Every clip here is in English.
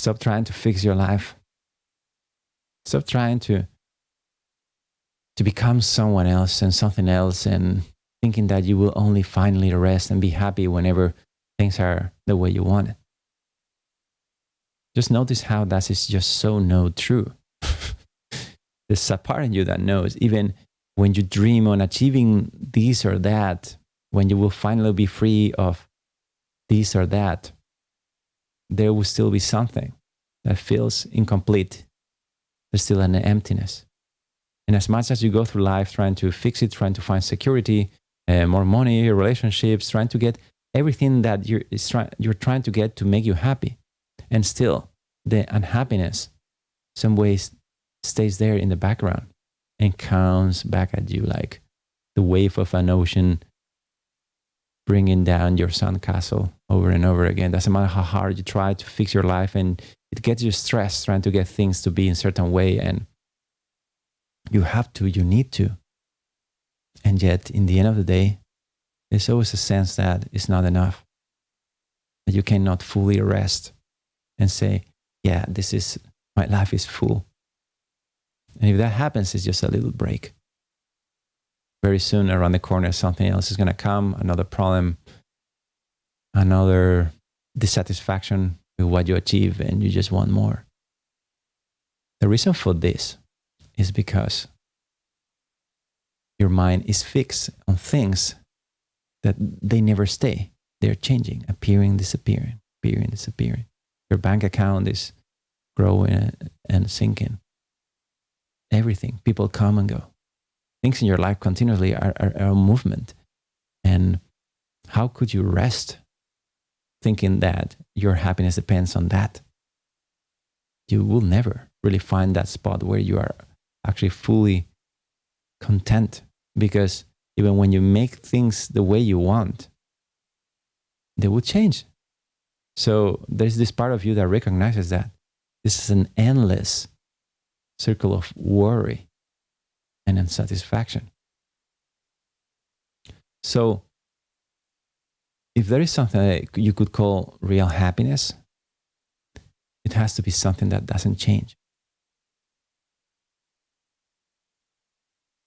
Stop trying to fix your life. Stop trying to become someone else and something else, and thinking that you will only finally rest and be happy whenever things are the way you want it. Just notice how that is just so not true. There's a part in you that knows, even when you dream on achieving this or that, when you will finally be free of this or that, there will still be something that feels incomplete. There's still an emptiness. And as much as you go through life trying to fix it, trying to find security, more money, relationships, trying to get everything that you're trying to get to make you happy, and still the unhappiness some ways stays there in the background and comes back at you like the wave of an ocean bringing down your sandcastle over and over again. Doesn't matter how hard you try to fix your life, and it gets you stressed trying to get things to be in a certain way, and you need to. And yet, in the end of the day, there's always a sense that it's not enough, that you cannot fully rest and say, yeah, my life is full. And if that happens, it's just a little break. Very soon around the corner, something else is going to come, another problem, another dissatisfaction with what you achieve, and you just want more. The reason for this is because your mind is fixed on things that they never stay. They're changing, appearing, disappearing, appearing, disappearing. Your bank account is growing and sinking. Everything, people come and go. Things in your life continuously are a movement. And how could you rest thinking that your happiness depends on that? You will never really find that spot where you are actually fully content, because even when you make things the way you want, they will change. So there's this part of you that recognizes that this is an endless circle of worry and unsatisfaction. So if there is something that you could call real happiness, it has to be something that doesn't change.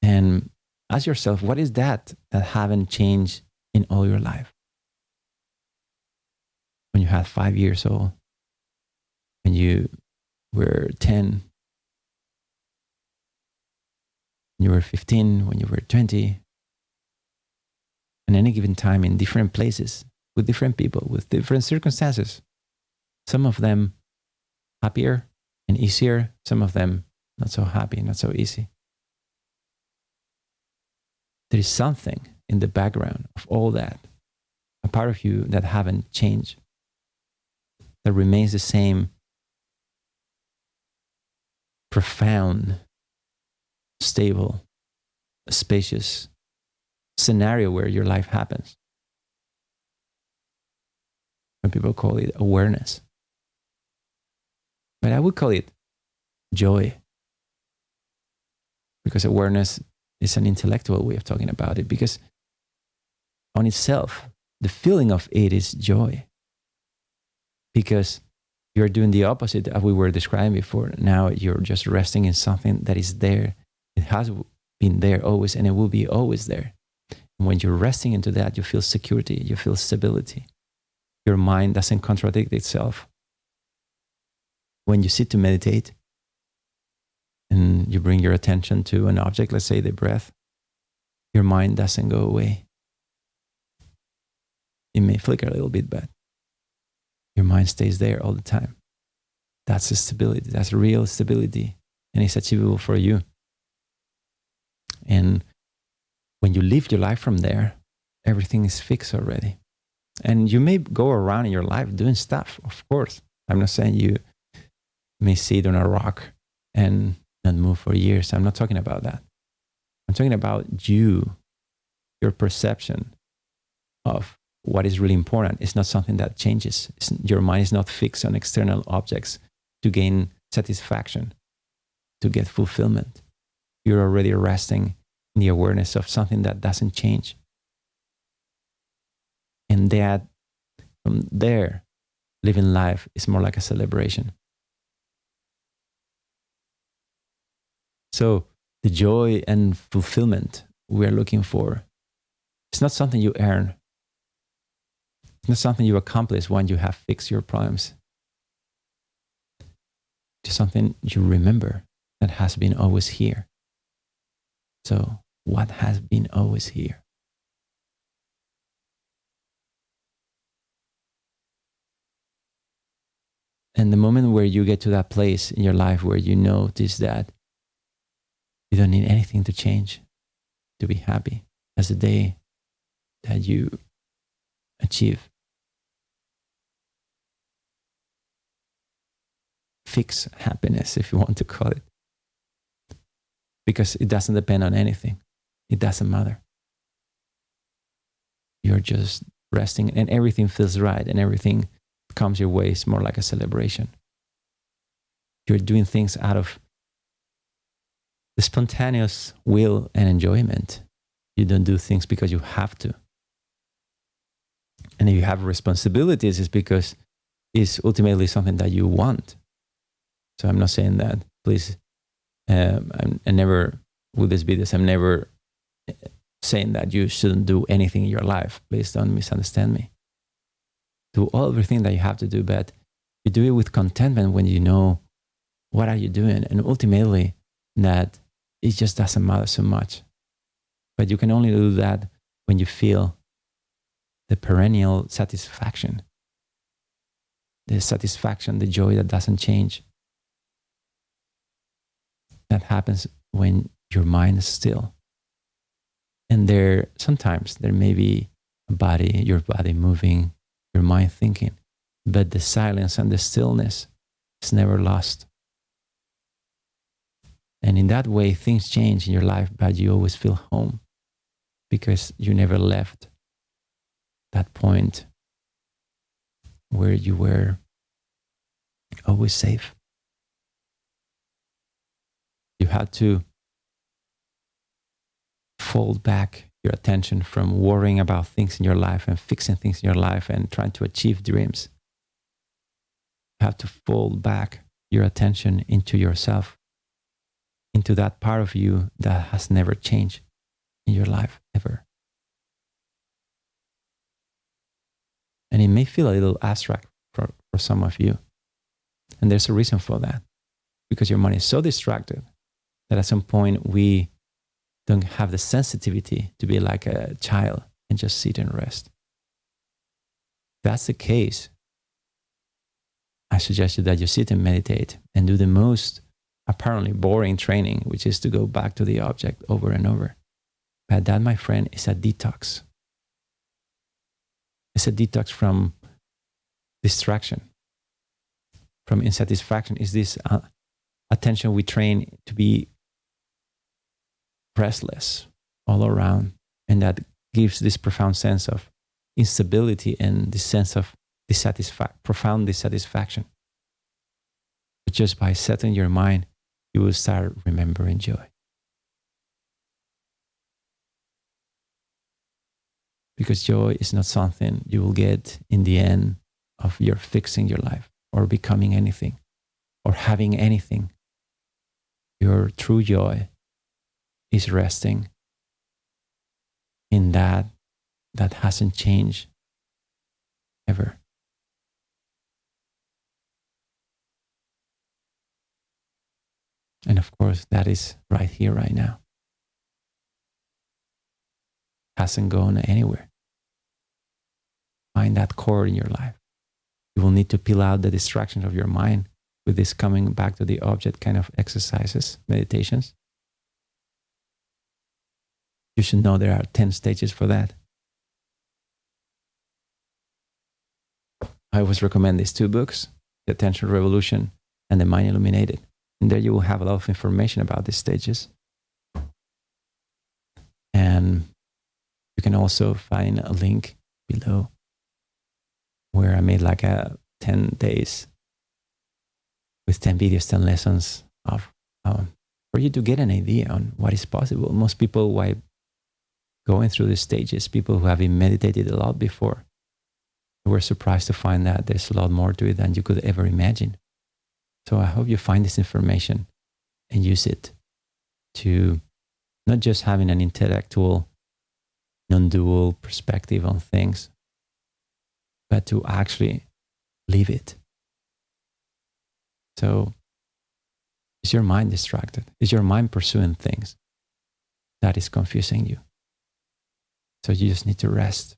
And ask yourself, what is that haven't changed in all your life? When you had 5 years old, when you were 10, when you were 15, when you were 20, at any given time in different places, with different people, with different circumstances. Some of them happier and easier, some of them not so happy, not so easy. There is something in the background of all that, a part of you that haven't changed, that remains the same profound, stable, spacious scenario where your life happens. Some people call it awareness. But I would call it joy. Because awareness is an intellectual way of talking about it. Because on itself, the feeling of it is joy. Because you're doing the opposite as we were describing before. Now you're just resting in something that is there. It has been there always, and it will be always there. And when you're resting into that, you feel security, you feel stability. Your mind doesn't contradict itself. When you sit to meditate and you bring your attention to an object, let's say the breath, your mind doesn't go away. It may flicker a little bit, but your mind stays there all the time. That's the stability. That's real stability. And it's achievable for you. And when you live your life from there, everything is fixed already. And you may go around in your life doing stuff, of course. I'm not saying you may sit on a rock and not move for years. I'm not talking about that. I'm talking about you, your perception of what is really important. It's not something that changes. Your mind is not fixed on external objects to gain satisfaction, to get fulfillment. You're already resting in the awareness of something that doesn't change. And that from there, living life is more like a celebration. So the joy and fulfillment we are looking for, it's not something you earn. It's not something you accomplish when you have fixed your problems. It's something you remember that has been always here. So what has been always here? And the moment where you get to that place in your life where you notice that you don't need anything to change to be happy, that's the day that you achieve fix happiness, if you want to call it. Because it doesn't depend on anything. It doesn't matter. You're just resting and everything feels right and everything comes your way. It's more like a celebration. You're doing things out of the spontaneous will and enjoyment. You don't do things because you have to. And if you have responsibilities, it's because it's ultimately something that you want. So I'm not saying that, please, I never, with this videos, I'm never saying that you shouldn't do anything in your life. Please don't misunderstand me. Do everything that you have to do, but you do it with contentment when you know what are you doing. And ultimately, that it just doesn't matter so much. But you can only do that when you feel the perennial satisfaction. The satisfaction, the joy that doesn't change. That happens when your mind is still. And sometimes there may be your body moving, your mind thinking, but the silence and the stillness is never lost. And in that way, things change in your life, but you always feel home because you never left that point where you were always safe. You had to fold back your attention from worrying about things in your life and fixing things in your life and trying to achieve dreams. You have to fold back your attention into yourself, into that part of you that has never changed in your life ever. And it may feel a little abstract for some of you. And there's a reason for that. Because your mind is so distracted that at some point we don't have the sensitivity to be like a child and just sit and rest. If that's the case, I suggest you that you sit and meditate and do the most apparently boring training, which is to go back to the object over and over. But that, my friend, is a detox. It's a detox from distraction, from insatisfaction. Is this attention we train to be restless all around, and that gives this profound sense of instability and this sense of profound dissatisfaction. But just by settling your mind, you will start remembering joy. Because joy is not something you will get in the end of your fixing your life or becoming anything or having anything. Your true joy is resting in that hasn't changed ever. And of course, that is right here, right now. Hasn't gone anywhere. Find that core in your life. You will need to peel out the distractions of your mind with this coming back to the object kind of exercises, meditations. You should know there are 10 stages for that. I always recommend these two books, The Attention Revolution and The Mind Illuminated. And there you will have a lot of information about these stages. And you can also find a link below where I made like a 10 days with 10 videos, 10 lessons of for you to get an idea on what is possible. Most people, while going through these stages, people who have been meditated a lot before, were surprised to find that there's a lot more to it than you could ever imagine. So I hope you find this information and use it to not just having an intellectual, non-dual perspective on things, but to actually live it. So, is your mind distracted? Is your mind pursuing things that is confusing you? So you just need to rest.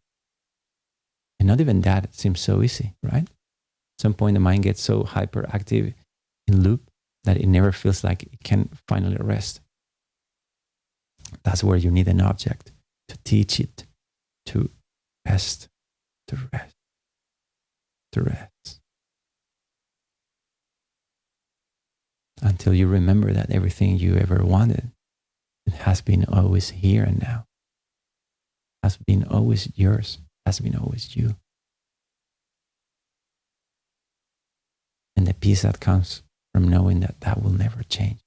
And not even that seems so easy, right? At some point, the mind gets so hyperactive in loop that it never feels like it can finally rest. That's where you need an object to teach it to rest, to rest, to rest. Until you remember that everything you ever wanted, it has been always here and now, has been always yours, has been always you. And the peace that comes from knowing that that will never change.